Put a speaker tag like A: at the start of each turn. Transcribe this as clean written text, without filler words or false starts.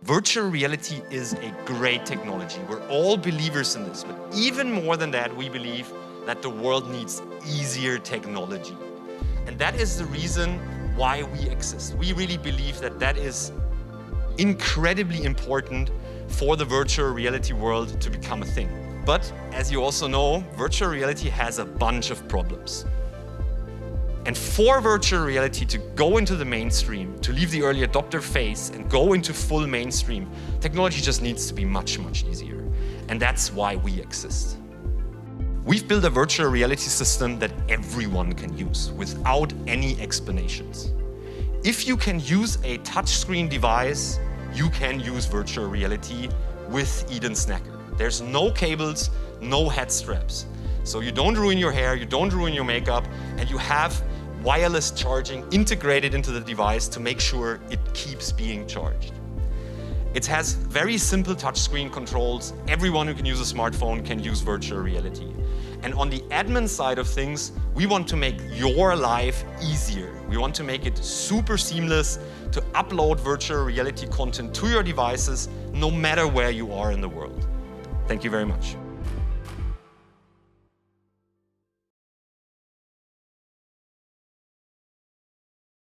A: Virtual reality is a great technology. We're all believers in this, but even more than that, we believe that the world needs easier technology. And that is the reason why we exist. We really believe that that is incredibly important for the virtual reality world to become a thing. But as you also know, virtual reality has a bunch of problems. And for virtual reality to go into the mainstream, to leave the early adopter phase and go into full mainstream, technology just needs to be much, much easier. And that's why we exist. We've built a virtual reality system that everyone can use without any explanations. If you can use a touchscreen device, you can use virtual reality with Eden Snacker. There's no cables, no head straps. So you don't ruin your hair, you don't ruin your makeup, and you have wireless charging integrated into the device to make sure it keeps being charged. It has very simple touchscreen controls. Everyone who can use a smartphone can use virtual reality. And on the admin side of things, we want to make your life easier. We want to make it super seamless to upload virtual reality content to your devices, no matter where you are in the world. Thank you very much.